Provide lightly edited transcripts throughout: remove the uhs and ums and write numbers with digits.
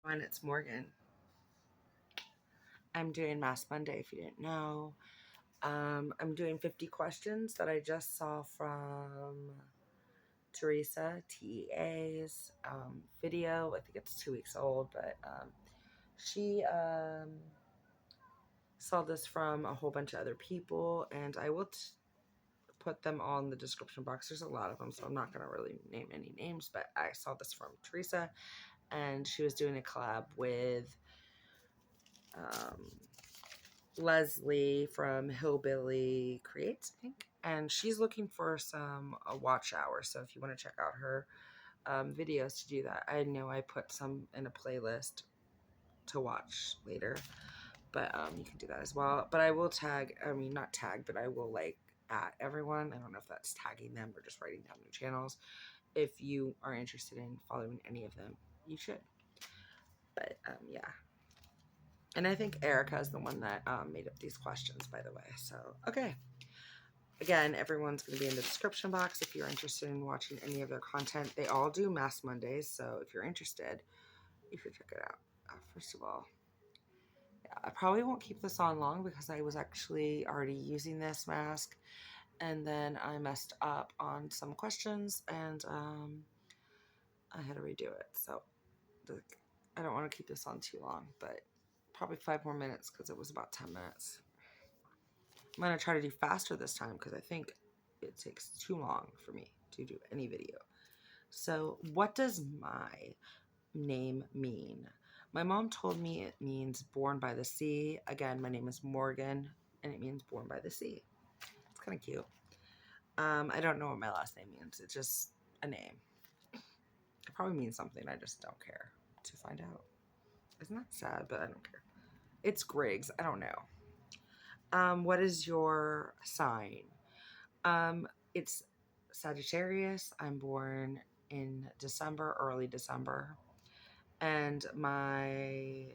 Everyone, it's Morgan. I'm doing Mass Monday if you didn't know. I'm doing 50 questions that I just saw from Teresa, TEA's video. I think it's 2 weeks old, but she saw this from a whole bunch of other people, and I will put them all in the description box. There's a lot of them, so I'm not going to really name any names, but I saw this from Teresa, and she was doing a collab with um, Leslie from Hillbilly Creates, I think, and she's looking for some watch hours. So if you want to check out her videos to do that, I know I put some in a playlist to watch later, but you can do that as well. But I will tag, I mean, not tag, but I will like at everyone. I don't know if that's tagging them or just writing down their channels. If you are interested in following any of them, you should. But yeah. And I think Erica is the one that made up these questions, by the way. So, okay. Again, everyone's going to be in the description box if you're interested in watching any of their content. They all do Mask Mondays, so if you're interested, you should check it out. First of all, yeah, I probably won't keep this on long because I was actually already using this mask, and then I messed up on some questions, and I had to redo it. So I don't want to keep this on too long, but probably 5 more minutes because it was about 10 minutes. I'm going to try to do faster this time because I think it takes too long for me to do any video. So what does my name mean? My mom told me it means born by the sea. Again, my name is Morgan and it means born by the sea. It's kind of cute. I don't know what my last name means. It's just a name. It probably means something. I just don't care to find out. Isn't that sad? But I don't care. It's Griggs. I don't know. What is your sign? It's Sagittarius. I'm born in December, early December. And my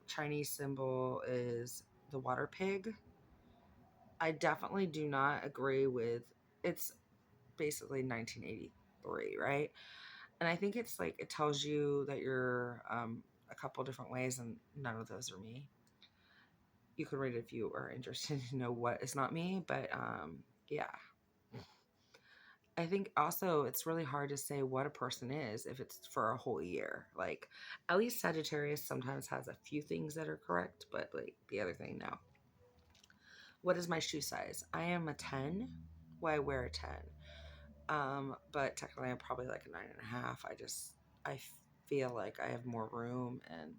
Chinese symbol is the water pig. I definitely do not agree with it's basically 1983, right? And I think it's like it tells you that you're a couple different ways, and none of those are me. You could read it if you are interested to know what is not me, but yeah. I think also it's really hard to say what a person is if it's for a whole year. Like, at least Sagittarius sometimes has a few things that are correct, but like the other thing, no. What is my shoe size? I am a 10. Well, I wear a 10. But technically I'm probably like a 9.5. I feel like I have more room, and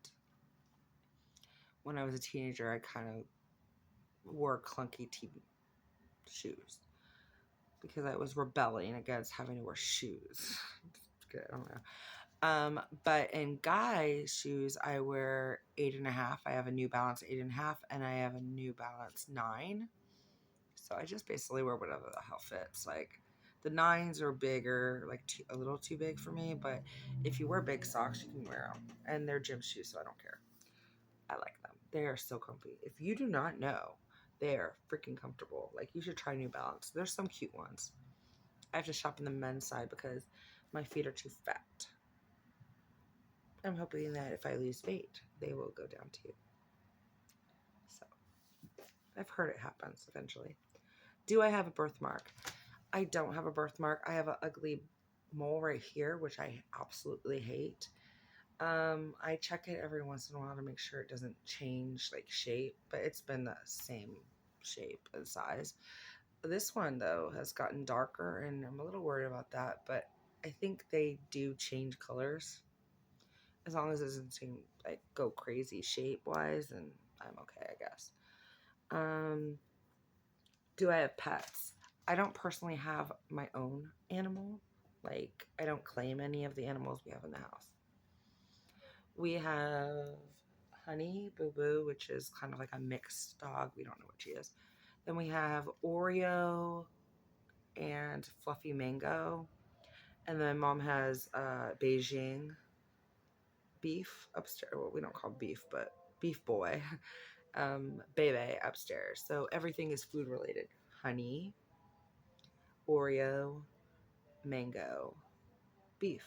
when I was a teenager, I kind of wore clunky shoes because I was rebelling against having to wear shoes. I don't know. But in guy shoes, I wear 8.5. I have a New Balance 8.5, and I have a New Balance 9. So I just basically wear whatever the hell fits. Like the 9s are bigger, like a little too big for me. But if you wear big socks, you can wear them, and they're gym shoes, so I don't care. I like them. They are so comfy. If you do not know, they are freaking comfortable. Like you should try New Balance. There's some cute ones. I have to shop in the men's side because my feet are too fat. I'm hoping that if I lose weight, they will go down too. So, I've heard it happens eventually. Do I have a birthmark? I don't have a birthmark. I have an ugly mole right here, which I absolutely hate. I check it every once in a while to make sure it doesn't change like shape, but it's been the same shape and size. This one though has gotten darker, and I'm a little worried about that, but I think they do change colors. As long as it doesn't seem like go crazy shape wise, and I'm okay, I guess. Do I have pets? I don't personally have my own animal. Like, I don't claim any of the animals we have in the house. We have Honey Boo Boo, which is kind of like a mixed dog. We don't know what she is. Then we have Oreo and Fluffy Mango. And then mom has Beijing beef upstairs. Well, we don't call beef, but beef boy. Bebe upstairs. So everything is food related. Honey, Oreo, mango, beef.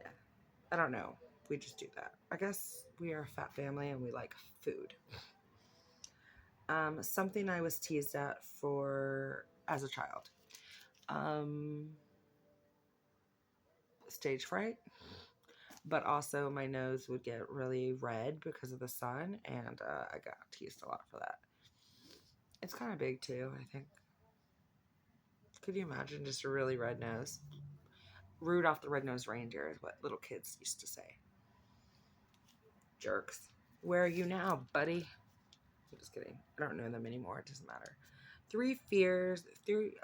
Yeah. I don't know. We just do that. I guess we are a fat family and we like food. Something I was teased at for as a child. Um, Stage fright, but also my nose would get really red because of the sun, and I got teased a lot for that. It's kind of big too, I think. Could you imagine just a really red nose? Rudolph the Red-Nosed Reindeer is what little kids used to say. Jerks. Where are you now, buddy? I'm just kidding. I don't know them anymore. It doesn't matter. Three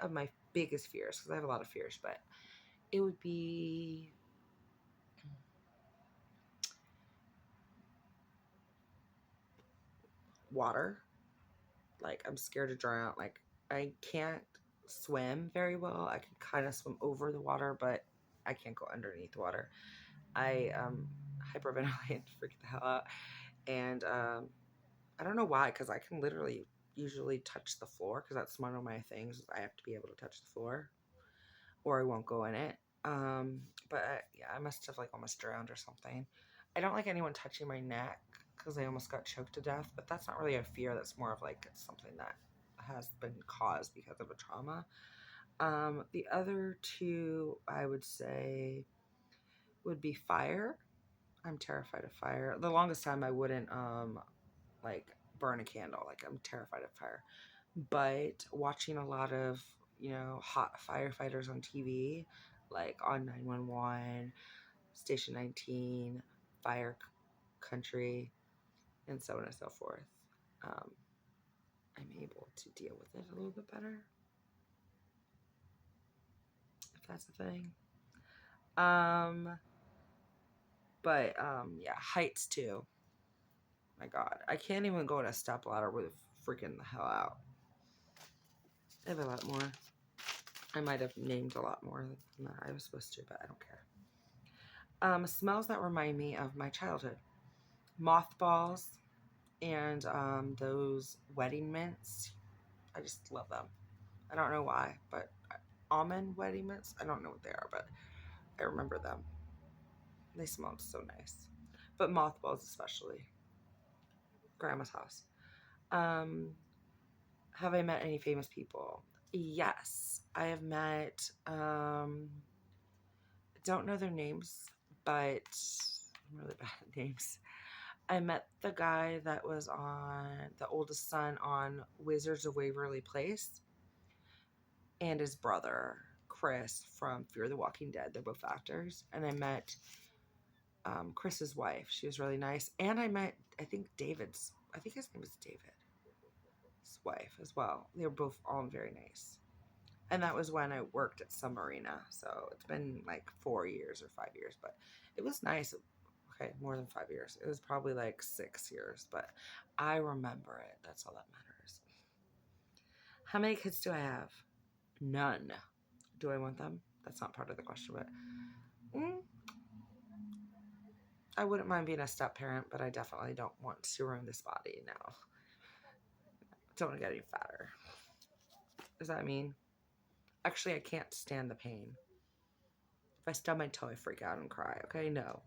of my biggest fears, because I have a lot of fears, but it would be water. Like, I'm scared to drown. Like, I can't swim very well. I can kind of swim over the water, but I can't go underneath the water. I hyperventilate and freak the hell out. And I don't know why, because I can literally usually touch the floor, because that's one of my things. I have to be able to touch the floor, or I won't go in it. But yeah, I must have like almost drowned or something. I don't like anyone touching my neck because I almost got choked to death. But that's not really a fear. That's more of like something that has been caused because of a trauma. The other two I would say would be fire. I'm terrified of fire. The longest time I wouldn't like burn a candle. Like, I'm terrified of fire. But watching a lot of, hot firefighters on TV, like on 911, Station 19, Fire Country, and so on and so forth, um, I'm able to deal with it a little bit better, if that's a thing. Yeah, heights too. My God, I can't even go in a step ladder with freaking the hell out. I have a lot more. I might have named a lot more than that I was supposed to, but I don't care. Smells that remind me of my childhood. Mothballs and those wedding mints. I just love them. I don't know why, but almond wedding mints. I don't know what they are, but I remember them. They smelled so nice. But mothballs especially. Grandma's house. Um, have I met any famous people? Yes, I have met. Don't know their names, but I'm really bad at names. I met the guy that was on the oldest son on Wizards of Waverly Place, and his brother Chris from Fear the Walking Dead. They're both actors. And I met Chris's wife. She was really nice. And I met, I think his name was David's wife as well. They were both all very nice. And that was when I worked at some arena. So it's been like 4 years or 5 years, but it was nice. Okay, more than 5 years. It was probably like 6 years, but I remember it. That's all that matters. How many kids do I have? None. Do I want them? That's not part of the question, but I wouldn't mind being a step parent, but I definitely don't want to ruin this body now. Don't want to get any fatter. Does that mean? Actually, I can't stand the pain. If I stub my toe, I freak out and cry. Okay, no.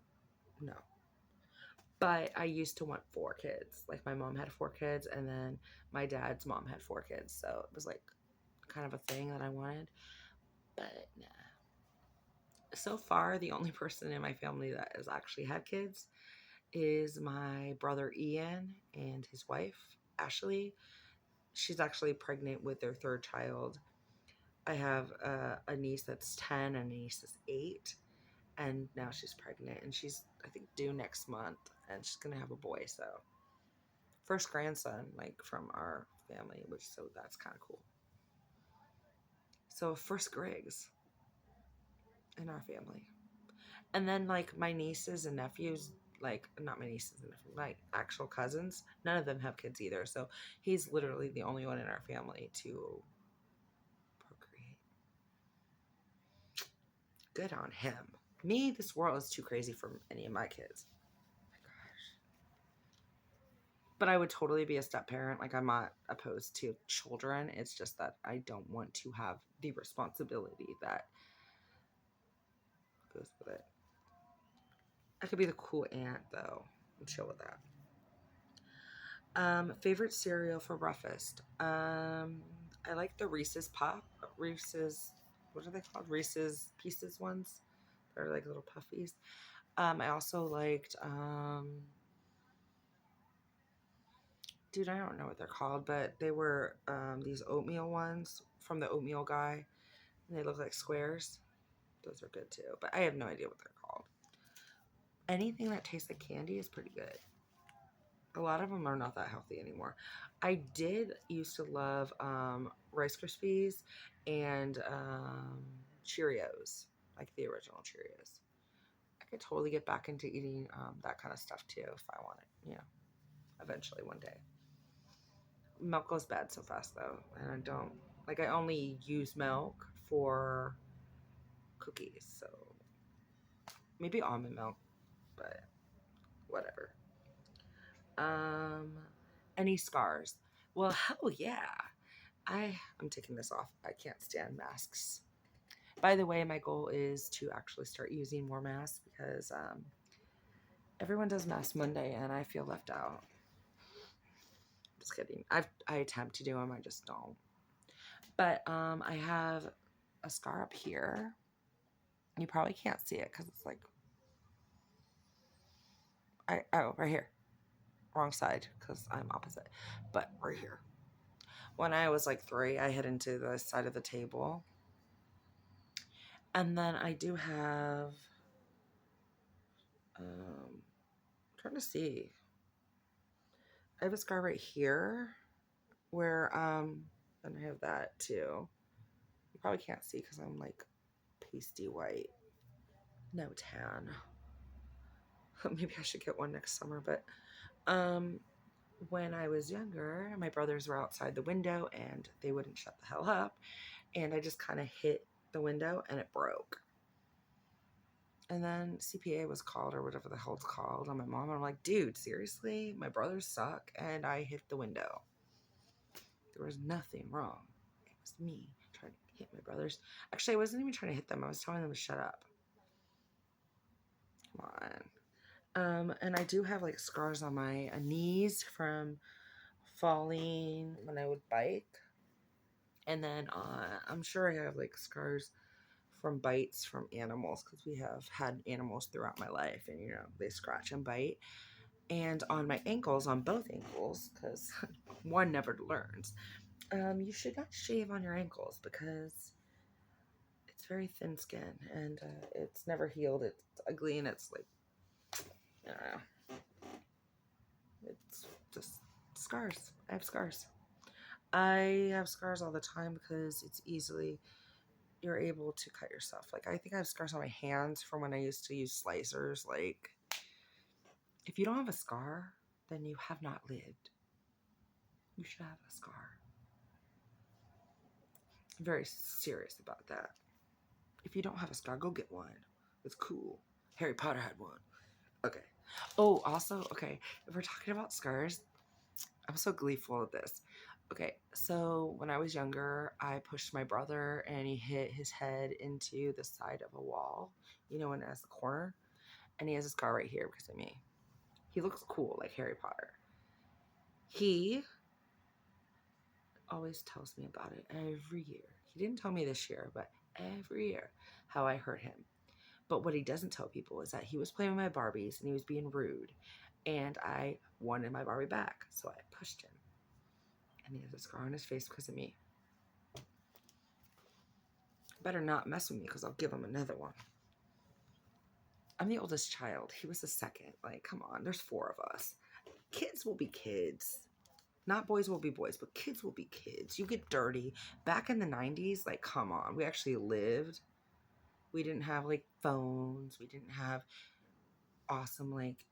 But I used to want 4 kids. Like, my mom had 4 kids, and then my dad's mom had 4 kids. So it was like kind of a thing that I wanted. But nah. So far, the only person in my family that has actually had kids is my brother Ian and his wife, Ashley. She's actually pregnant with their 3rd child. I have a niece that's 10 and a niece that's 8. And now she's pregnant, and she's, I think, due next month, and she's gonna have a boy. So, first grandson, like, from our family, so that's kind of cool. So, first Griggs in our family. And then, like, my nieces and nephews, like, not my nieces and nephews, my actual cousins, none of them have kids either. So he's literally the only one in our family to procreate. Good on him. Me, this world is too crazy for any of my kids. Oh my gosh. But I would totally be a step parent. Like, I'm not opposed to children. It's just that I don't want to have the responsibility that goes with it. I could be the cool aunt though. I'm chill with that. Favorite cereal for breakfast. I like the Reese's Pop. Reese's, what are they called? Reese's Pieces ones. They're like little puffies. I also liked, dude, I don't know what they're called, but they were these oatmeal ones from the oatmeal guy, and they look like squares. Those are good too, but I have no idea what they're called. Anything that tastes like candy is pretty good. A lot of them are not that healthy anymore. I did used to love Rice Krispies and Cheerios, like the original Cheerios. I could totally get back into eating that kind of stuff too if I wanted, eventually one day. Milk goes bad so fast though, and I don't like. I only use milk for cookies, so maybe almond milk, but whatever. Um, any scars? Well, hell yeah. I'm taking this off. I can't stand masks. By the way, my goal is to actually start using more masks because everyone does Mask Monday and I feel left out. Just kidding. I attempt to do them, I just don't. But I have a scar up here. You probably can't see it because it's like right here, wrong side because I'm opposite, but right here. When I was like 3, I hit into the side of the table, and then I do have. I'm trying to see. I have a scar right here, where and I have that too. You probably can't see because I'm like pasty white, no tan. Maybe I should get one next summer, but um when I was younger, my brothers were outside the window and they wouldn't shut the hell up. And I just kind of hit the window and it broke. And then CPA was called or whatever the hell it's called on my mom. And I'm like, dude, seriously? My brothers suck and I hit the window. There was nothing wrong. It was me trying to hit my brothers. Actually, I wasn't even trying to hit them. I was telling them to shut up. Come on. And I do have like scars on my knees from falling when I would bike. And then I'm sure I have like scars from bites from animals because we have had animals throughout my life and they scratch and bite. And on my ankles, on both ankles, because one never learns, you should not shave on your ankles because it's very thin skin and it's never healed. It's ugly and it's like, I don't know. It's just scars. I have scars. I have scars all the time because you're able to cut yourself. Like, I think I have scars on my hands from when I used to use slicers. Like, if you don't have a scar, then you have not lived. You should have a scar. I'm very serious about that. If you don't have a scar, go get one. It's cool. Harry Potter had one. Okay. Oh, also, okay, if we're talking about scars, I'm so gleeful of this. Okay, so when I was younger, I pushed my brother and he hit his head into the side of a wall, when it has the corner. And he has a scar right here because of me. He looks cool like Harry Potter. He always tells me about it every year. He didn't tell me this year, but every year how I hurt him. But what he doesn't tell people is that he was playing with my Barbies and he was being rude. And I wanted my Barbie back, so I pushed him. And he has a scar on his face because of me. Better not mess with me because I'll give him another one. I'm the oldest child. He was the second. Like, come on, there's 4 of us. Kids will be kids. Not boys will be boys, but kids will be kids. You get dirty. Back in the 90s, like, come on. We actually lived. We didn't have, like, phones. We didn't have awesome, like,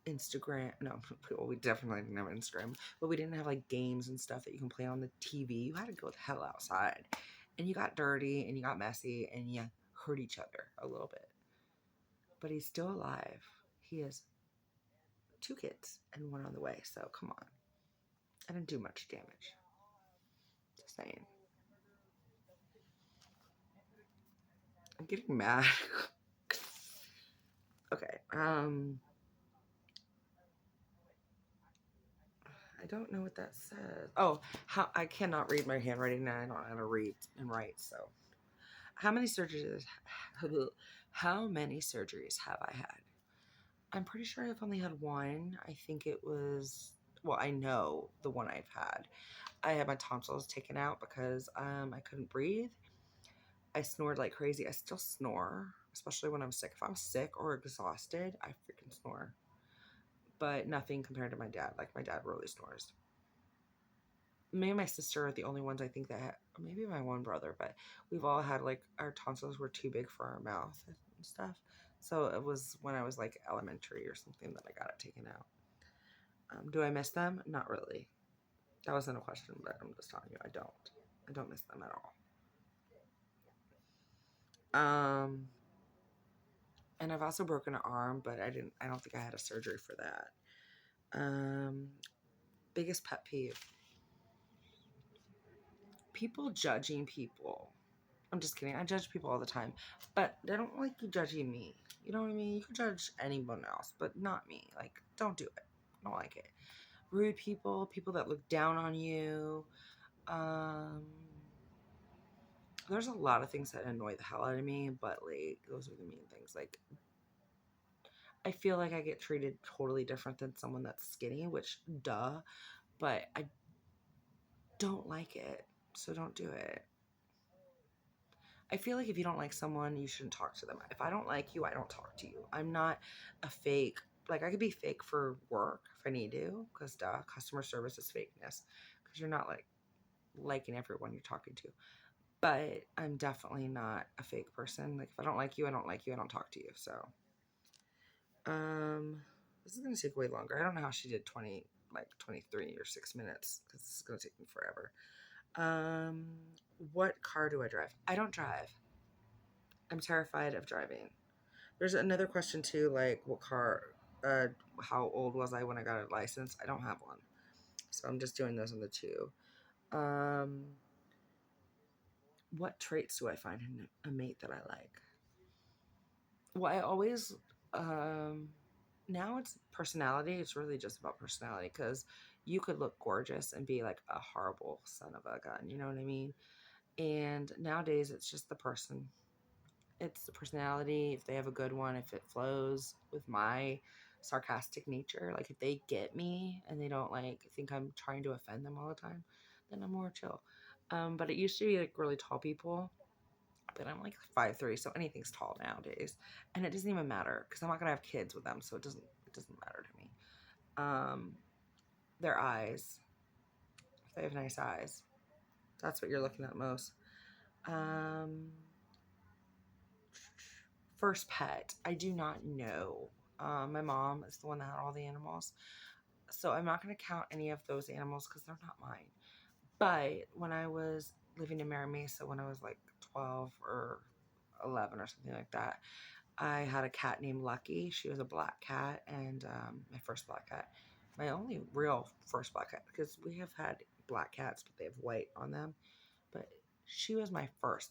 Instagram. No, well, we definitely didn't have Instagram. But we didn't have, like, games and stuff that you can play on the TV. You had to go the hell outside. And you got dirty, and you got messy, and you hurt each other a little bit. But he's still alive. He has 2 kids and 1 on the way. So, come on. I didn't do much damage. Just saying. I'm getting mad. Okay. I don't know what that says. Oh, how I cannot read my handwriting now. I don't know how to read and write. So, how many surgeries? How many surgeries have I had? I'm pretty sure I've only had one. I think it was. Well, I know the one I've had. I had my tonsils taken out because I couldn't breathe. I snored like crazy. I still snore, especially when I'm sick. If I'm sick or exhausted, I freaking snore. But nothing compared to my dad. Like my dad really snores. Me and my sister are the only ones I think that maybe my one brother, but we've all had like our tonsils were too big for our mouth and stuff. So it was when I was like elementary or something that I got it taken out. Do I miss them? Not really. That wasn't a question, but I'm just telling you, I don't. I don't miss them at all. And I've also broken an arm, but I didn't. I don't think I had a surgery for that. Um, Biggest pet peeve: people judging people. I'm just kidding. I judge people all the time, but I don't like you judging me. You know what I mean? You can judge anyone else, but not me. Like, don't do it. I don't like it. Rude people, people that look down on you. Um, there's a lot of things that annoy the hell out of me, but like those are the main things. Like, I feel like I get treated totally different than someone that's skinny, which duh, but I don't like it, so don't do it. I feel like if you don't like someone, you shouldn't talk to them. If I don't like you, I don't talk to you. I'm not a fake. Like I could be fake for work if I need to, because duh, customer service is fakeness. Because you're not like liking everyone you're talking to. But I'm definitely not a fake person. Like if I don't like you, I don't like you. I don't talk to you. So, um, this is gonna take way longer. I don't know how she did 23 or 6 minutes because this is gonna take me forever. Um, what car do I drive? I don't drive. I'm terrified of driving. There's another question too, like what car, uh, how old was I when I got a license? I don't have one, so I'm just doing those on the two. Um, what traits do I find in a mate that I like? Well, I always, um, now it's personality. It's really just about personality because you could look gorgeous and be like a horrible son of a gun. You know what I mean? And nowadays, it's just the person. It's the personality. If they have a good one, if it flows with my sarcastic nature, like if they get me and they don't like think I'm trying to offend them all the time, then I'm more chill. But it used to be like really tall people, but I'm like 5'3", so anything's tall nowadays, and it doesn't even matter because I'm not gonna have kids with them, so it doesn't matter to me. Um, their eyes, if they have nice eyes, that's what you're looking at most. Um, First pet, I do not know. My mom is the one that had all the animals. So I'm not going to count any of those animals because they're not mine. But when I was living in Mira Mesa, when I was like 12 or 11 or something like that, I had a cat named Lucky. She was a black cat, and my first black cat. My only real first black cat, because we have had black cats, but they have white on them. But she was my first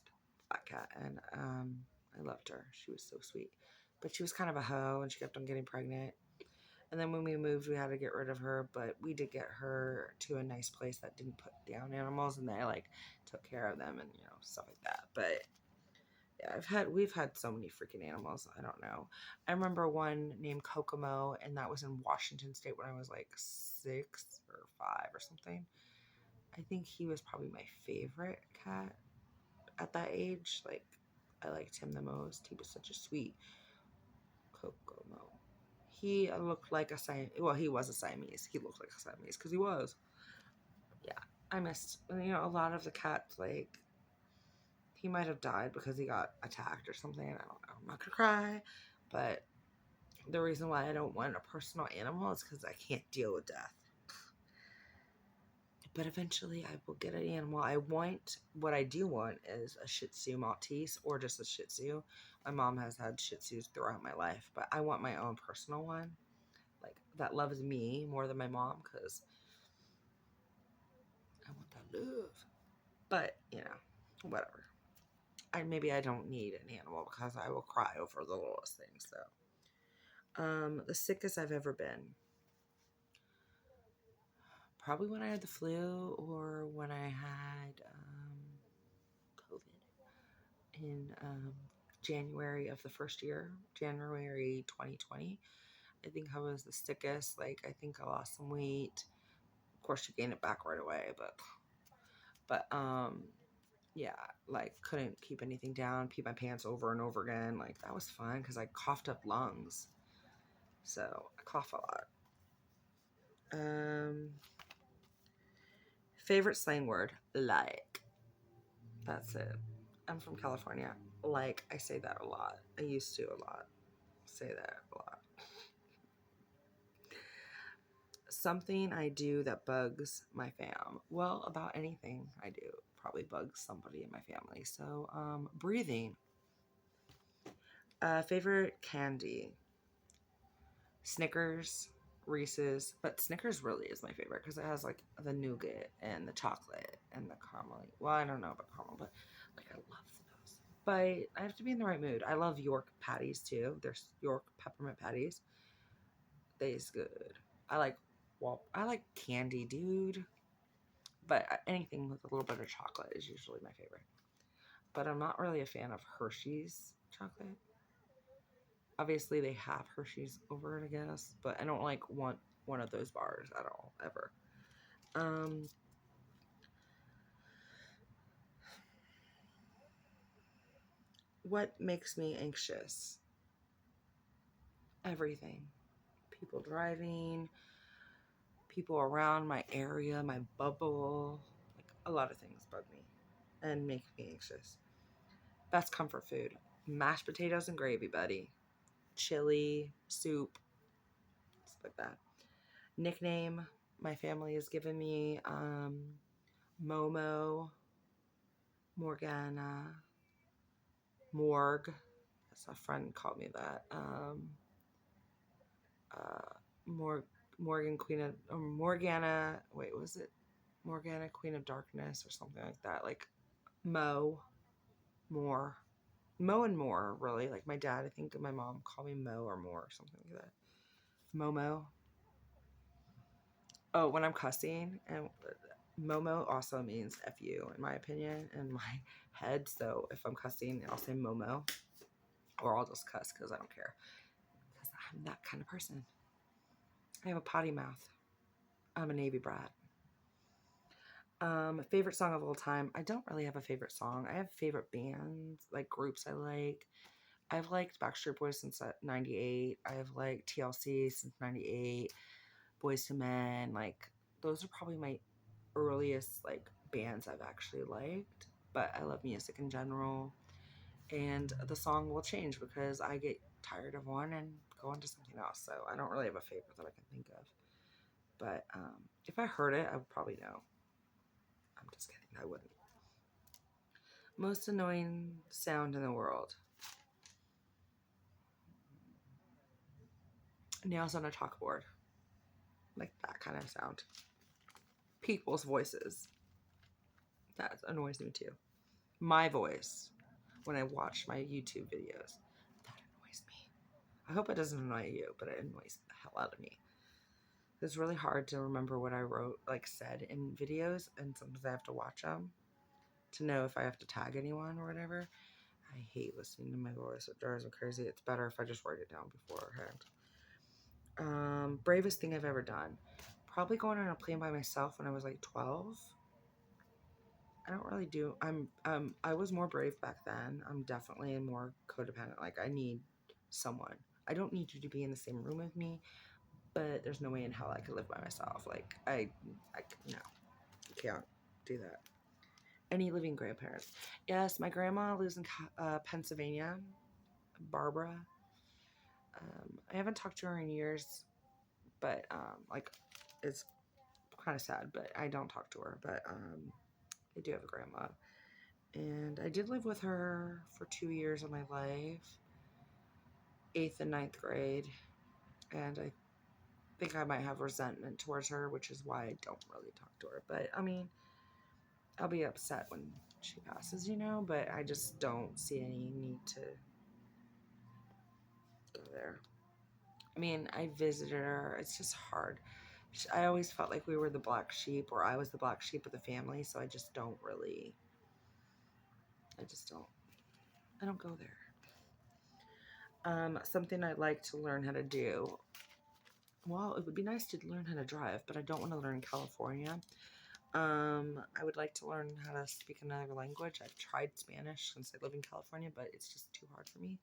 black cat, and I loved her. She was so sweet. But she was kind of a hoe, and she kept on getting pregnant. And then when we moved, we had to get rid of her, but we did get her to a nice place that didn't put down animals, and they like took care of them and stuff like that. But yeah, we've had so many freaking animals. I don't know. I remember one named Kokomo, and that was in Washington State when I was like 6 or 5 or something. I think he was probably my favorite cat at that age. Like, I liked him the most. He was such a sweet Kokomo. He looked like a Siamese. Well, he was a Siamese. He looked like a Siamese because he was. Yeah, I missed. A lot of the cats. Like, he might have died because he got attacked or something. I don't know. I'm not gonna cry, but the reason why I don't want a personal animal is because I can't deal with death. But eventually I will get an animal. What I do want is a Shih Tzu Maltese or just a Shih Tzu. My mom has had Shih Tzus throughout my life, but I want my own personal one, like that loves me more than my mom, because I want that love. But whatever. Maybe I don't need an animal because I will cry over the littlest thing. So The sickest I've ever been. Probably when I had the flu or when I had COVID in January of the first year, January 2020. I think I was the sickest. Like, I think I lost some weight. Of course, you gain it back right away, but yeah, like couldn't keep anything down, pee my pants over and over again. Like, that was fun because I coughed up lungs. So I cough a lot. Favorite slang word, like. That's it. I'm from California. Like, I say that a lot. I used to a lot. Say that a lot. Something I do that bugs my fam. Well, about anything I do probably bugs somebody in my family. So, breathing. Favorite candy. Snickers, Reese's, but Snickers really is my favorite because it has like the nougat and the chocolate and the caramel. Well, I don't know about caramel, but like I love those. But I have to be in the right mood. I love York patties too. There's York peppermint patties. They's good. I like I like candy, dude. But anything with a little bit of chocolate is usually my favorite. But I'm not really a fan of Hershey's chocolate. Obviously, they have Hershey's over it, I guess, but I don't like want one of those bars at all, ever. Um, what makes me anxious? Everything. People driving, people around my area, my bubble. Like, a lot of things bug me and make me anxious. Best comfort food: mashed potatoes and gravy, buddy. Chili, soup, stuff like that. Nickname my family has given me: Momo, Morgana, Morg. That's a friend called me that. Uh, Morgan Queen of Morgana. Wait, was it Morgana Queen of Darkness or something like that? Like Mo, More, Mo and More. Really, like my dad. I think and my mom call me Mo or More or something like that. Momo. Oh, when I'm cussing, and Momo also means F you, in my opinion, in my head. So if I'm cussing, I'll say Momo, or I'll just cuss because I don't care. Because I'm that kind of person. I have a potty mouth. I'm a Navy brat. Favorite song of all time. I don't really have a favorite song. I have favorite bands, like groups I like. I've liked Backstreet Boys since '98. I've liked TLC since '98. Boys to Men. Like, those are probably my earliest like bands I've actually liked. But I love music in general, and the song will change because I get tired of one and go on to something else. So I don't really have a favorite that I can think of. But if I heard it, I would probably know. I'm just kidding. I wouldn't. Most annoying sound in the world. Nails on a chalkboard. Like that kind of sound. People's voices. That annoys me too. My voice when I watch my YouTube videos. That annoys me. I hope it doesn't annoy you, but it annoys the hell out of me. It's really hard to remember what I wrote, like said in videos, and sometimes I have to watch them to know if I have to tag anyone or whatever. I hate listening to my voice. It drives me crazy. It's better if I just write it down beforehand. Bravest thing I've ever done. Probably going on a plane by myself when I was like 12. I don't really do. I was more brave back then. I'm definitely more codependent. Like, I need someone. I don't need you to be in the same room with me, but there's no way in hell I could live by myself. Like, no, you can't do that. Any living grandparents? Yes, my grandma lives in Pennsylvania. Barbara. I haven't talked to her in years, but like, it's kind of sad. But I don't talk to her. But I do have a grandma, and I did live with her for 2 years of my life, 8th and ninth grade, and I think I might have resentment towards her, which is why I don't really talk to her. But I mean, I'll be upset when she passes, but I just don't see any need to go there. I mean, I visited her. It's just hard. I always felt like we were the black sheep, or I was the black sheep of the family. So I just don't really. I just don't. I don't go there. Something I'd like to learn how to do. Well, it would be nice to learn how to drive, but I don't want to learn in California. I would like to learn how to speak another language. I've tried Spanish since I live in California, but it's just too hard for me.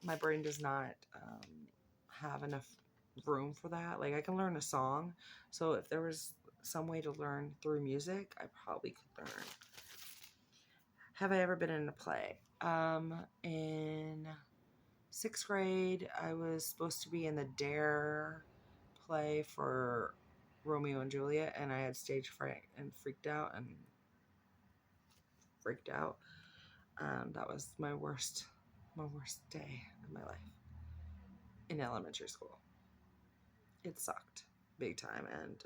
My brain does not have enough room for that. Like, I can learn a song. So if there was some way to learn through music, I probably could learn. Have I ever been in a play? In sixth grade, I was supposed to be in the Dare play for Romeo and Juliet, and I had stage fright and freaked out. That was my worst day of my life in elementary school. It sucked big time, and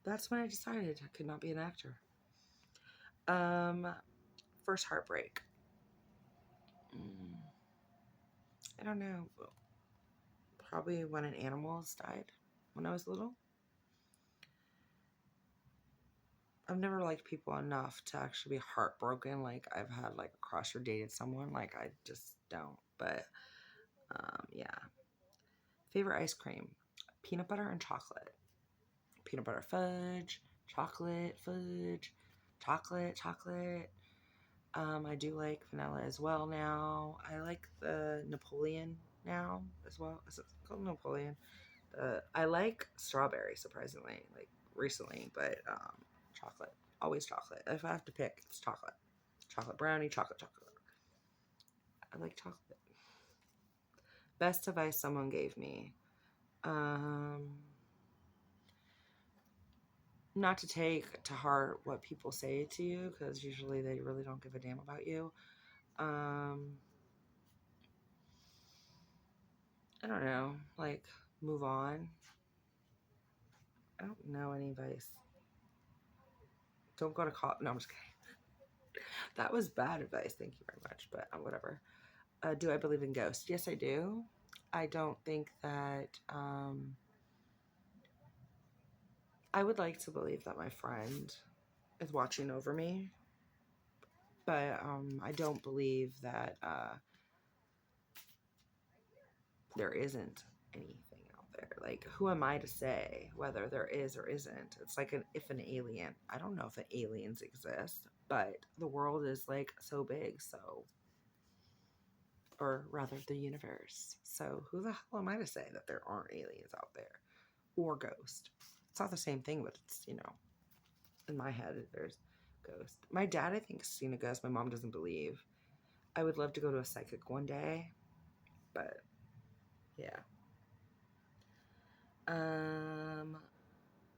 that's when I decided I could not be an actor. First heartbreak. I don't know. Probably when an animal died when I was little. I've never liked people enough to actually be heartbroken. Like, I've had like a crush or dated someone. Like, I just don't. But yeah. Favorite ice cream: peanut butter and chocolate. Peanut butter fudge, chocolate, chocolate. I do like vanilla as well now. I like the Napoleon now as well. Is it called Napoleon? I like strawberry, surprisingly, like recently, but chocolate. Always chocolate. If I have to pick, it's chocolate. Chocolate brownie, chocolate. I like chocolate. Best advice someone gave me. Not to take to heart what people say to you, because usually they really don't give a damn about you. I don't know. Like, move on. I don't know any advice. Don't go to college. No, I'm just kidding. That was bad advice. Thank you very much. But whatever. Do I believe in ghosts? Yes, I do. I don't think that. I would like to believe that my friend is watching over me, but I don't believe that there isn't anything out there. Like, who am I to say whether there is or isn't? It's like if an alien. I don't know if the aliens exist, but the world is like so big, so, or rather the universe. So who the hell am I to say that there aren't aliens out there or ghosts? It's not the same thing, but it's, in my head there's ghost. My dad, I think, has seen a ghost. My mom doesn't believe. I would love to go to a psychic one day, but yeah.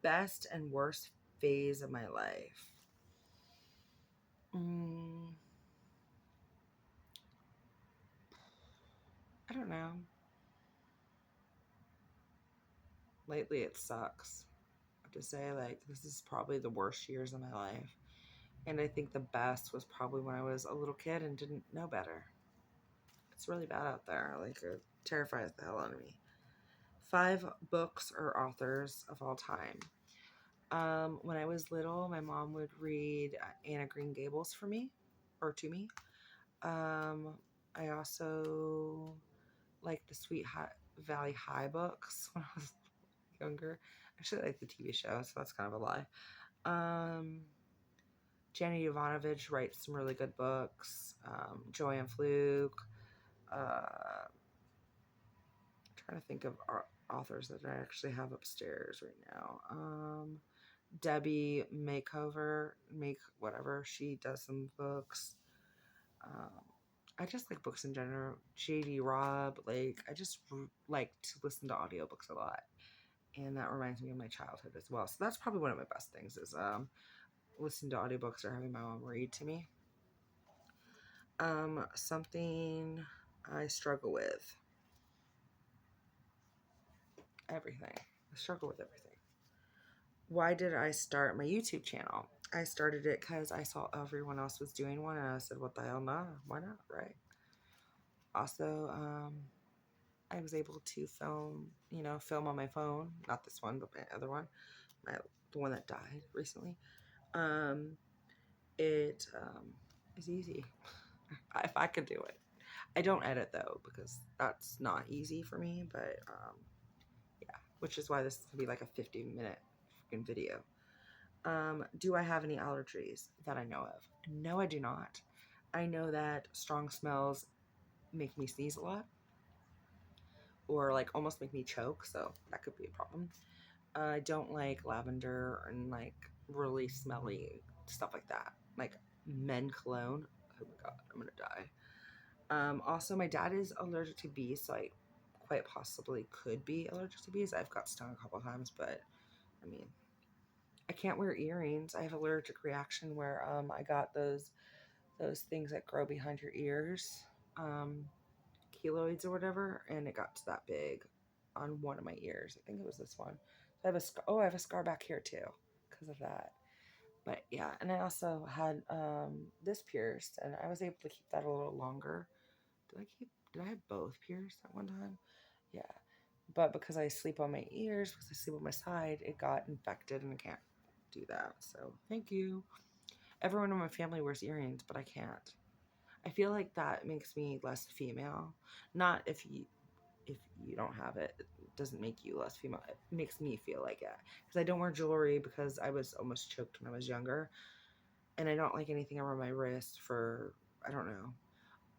Best and worst phase of my life. I don't know. Lately, it sucks. I have to say, like, this is probably the worst years of my life. And I think the best was probably when I was a little kid and didn't know better. It's really bad out there. Like, it terrifies the hell out of me. 5 books or authors of all time. When I was little, my mom would read Anna Green Gables for me, or to me. I also liked the Valley High books when I was younger. Actually, I like the TV show, so that's kind of a lie. Jenny Jovanovich writes some really good books. Joanne Fluke. Trying to think of authors that I actually have upstairs right now. Debbie whatever, she does some books. I just like books in general. JD Robb, like, I just like to listen to audiobooks a lot, and that reminds me of my childhood as well. So that's probably one of my best things is listening to audiobooks or having my mom read to me. Something I struggle with. Everything. I struggle with everything. Why did I start my YouTube channel? I started it because I saw everyone else was doing one, and I said, what the hell, not? Why not, right? Also, I was able to film on my phone. Not this one, but my other one, the one that died recently. Um, it is easy if I could do it. I don't edit though because that's not easy for me. But yeah, which is why this could be like a 50-minute freaking video. Do I have any allergies that I know of? No, I do not. I know that strong smells make me sneeze a lot or like almost make me choke, so that could be a problem. I don't like lavender and like really smelly stuff like that. Like men cologne. Oh my god, I'm gonna die. Also, my dad is allergic to bees, so I quite possibly could be allergic to bees. I've got stung a couple times, but I mean, I can't wear earrings. I have allergic reaction where I got those things that grow behind your ears, um, keloids or whatever, and it got to that big on one of my ears. I think it was this one. I have a scar. Oh, I have a scar back here too because of that. But yeah, and I also had this pierced, and I was able to keep that a little longer. Did I have both pierced at one time? Yeah. But because I sleep on my ears, because I sleep on my side, it got infected and I can't do that. So thank you. Everyone in my family wears earrings, but I can't. I feel like that makes me less female. Not if you don't have it, it doesn't make you less female. It makes me feel like it. Because I don't wear jewelry because I was almost choked when I was younger. And I don't like anything around my wrist for, I don't know.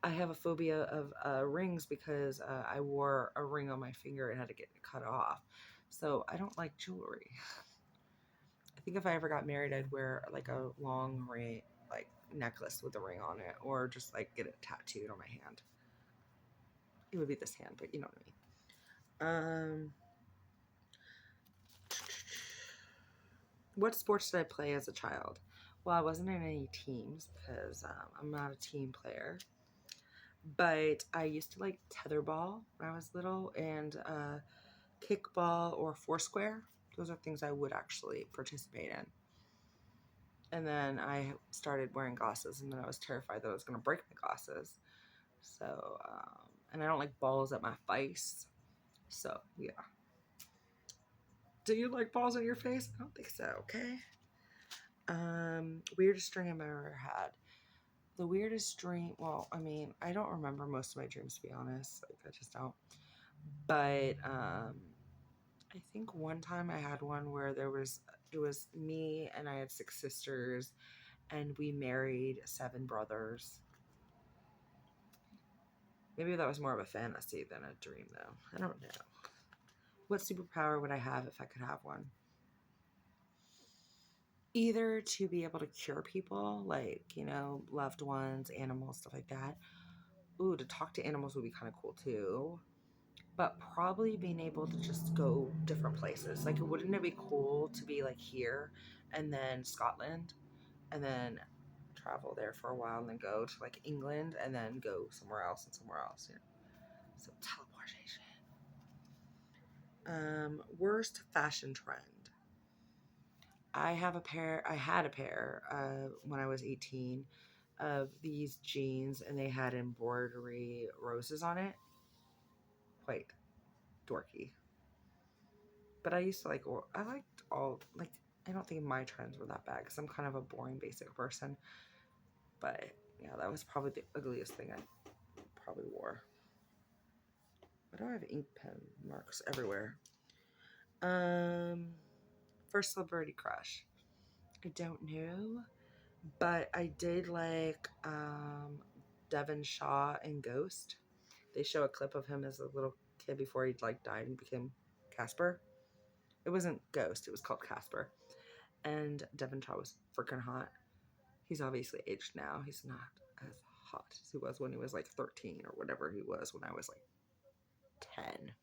I have a phobia of rings because I wore a ring on my finger and had to get it cut off. So I don't like jewelry. I think if I ever got married, I'd wear like a long ring, like necklace with a ring on it, or just like get it tattooed on my hand. It would be this hand, but you know what I mean. What sports did I play as a child? Well, I wasn't in any teams because I'm not a team player. But I used to like tetherball when I was little and kickball or foursquare. Those are things I would actually participate in. And then I started wearing glasses, and then I was terrified that I was going to break my glasses. So, and I don't like balls at my face. So, yeah. Do you like balls in your face? I don't think so, okay? Weirdest dream I've ever had. The weirdest dream, well, I mean, I don't remember most of my dreams, to be honest. Like, I just don't. But, I think one time I had one where it was me and I had 6 sisters and we married 7 brothers. Maybe that was more of a fantasy than a dream, though. I don't know. What superpower would I have if I could have one? Either to be able to cure people, like, loved ones, animals, stuff like that. Ooh, to talk to animals would be kind of cool, too. But probably being able to just go different places. Like, wouldn't it be cool to be, like, here and then Scotland and then travel there for a while and then go to, like, England and then go somewhere else and somewhere else, So, teleportation. Worst fashion trend. I had a pair when I was 18 of these jeans and they had embroidery roses on it. Quite dorky. But I used to I liked I don't think my trends were that bad because I'm kind of a boring, basic person. But yeah, that was probably the ugliest thing I probably wore. Why do I have ink pen marks everywhere? First celebrity crush. I don't know, but I did like Devon Shaw in Ghost. They show a clip of him as a little kid before he like died and became Casper. It wasn't Ghost, it was called Casper. And Devon Shaw was freaking hot. He's obviously aged now. He's not as hot as he was when he was like 13 or whatever he was when I was like 10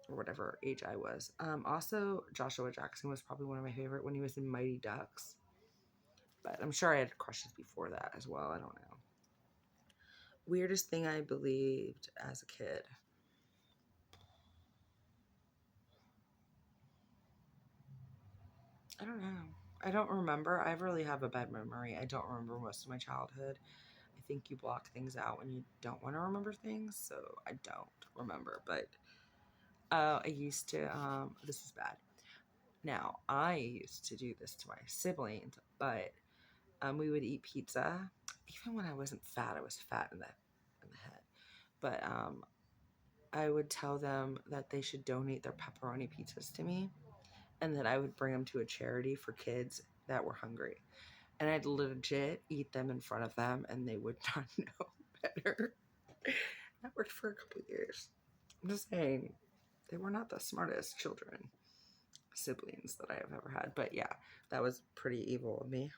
or whatever age I was. Also, Joshua Jackson was probably one of my favorite when he was in Mighty Ducks. But I'm sure I had crushes before that as well. I don't know. Weirdest thing I believed as a kid. I don't know. I don't remember. I really have a bad memory. I don't remember most of my childhood. I think you block things out when you don't want to remember things, so I don't remember. But I used to, this is bad. Now, I used to do this to my siblings, but we would eat pizza. Even when I wasn't fat, I was fat in the head. But I would tell them that they should donate their pepperoni pizzas to me, and that I would bring them to a charity for kids that were hungry. And I'd legit eat them in front of them, and they would not know better. That worked for a couple of years. I'm just saying, they were not the smartest siblings that I have ever had. But yeah, that was pretty evil of me.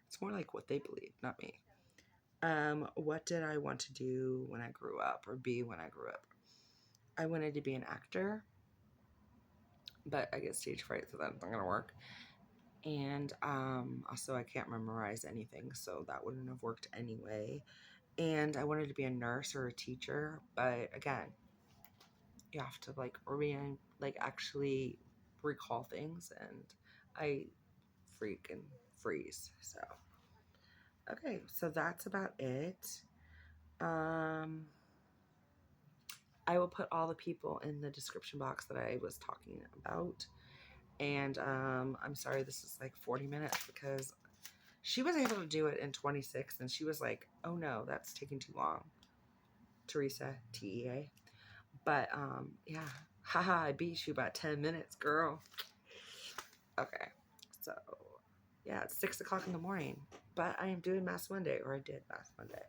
It's more like what they believe, not me. What did I want to do when I grew up, or be when I grew up? I wanted to be an actor, but I get stage fright, so that's not gonna work. And also I can't memorize anything, so that wouldn't have worked anyway. And I wanted to be a nurse or a teacher, but again, you have to actually recall things, and I freak and freeze. So okay, so that's about it. Um, I will put all the people in the description box that I was talking about. And I'm sorry this is like 40 minutes because she was able to do it in 26, and she was like, oh no, that's taking too long. Teresa, TEA. But yeah, haha, I beat you by 10 minutes, girl. Okay, so yeah, it's 6 o'clock in the morning, but I am doing Mask Monday, or I did Mask Monday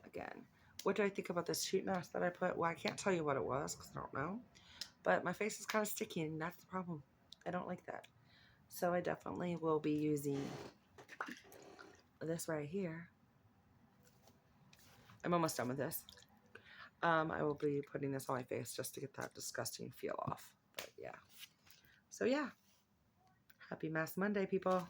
again. What do I think about this sheet mask that I put? Well, I can't tell you what it was because I don't know, but my face is kind of sticky, and that's the problem. I don't like that. So I definitely will be using this right here. I'm almost done with this. I will be putting this on my face just to get that disgusting feel off. But yeah. So yeah. Happy Mask Monday, people.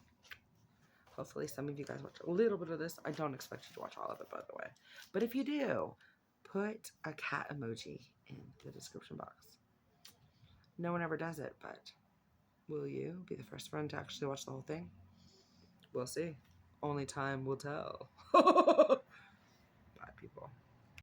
Hopefully some of you guys watch a little bit of this. I don't expect you to watch all of it, by the way. But if you do, put a cat emoji in the description box. No one ever does it, but will you be the first one to actually watch the whole thing? We'll see. Only time will tell. Bye, people.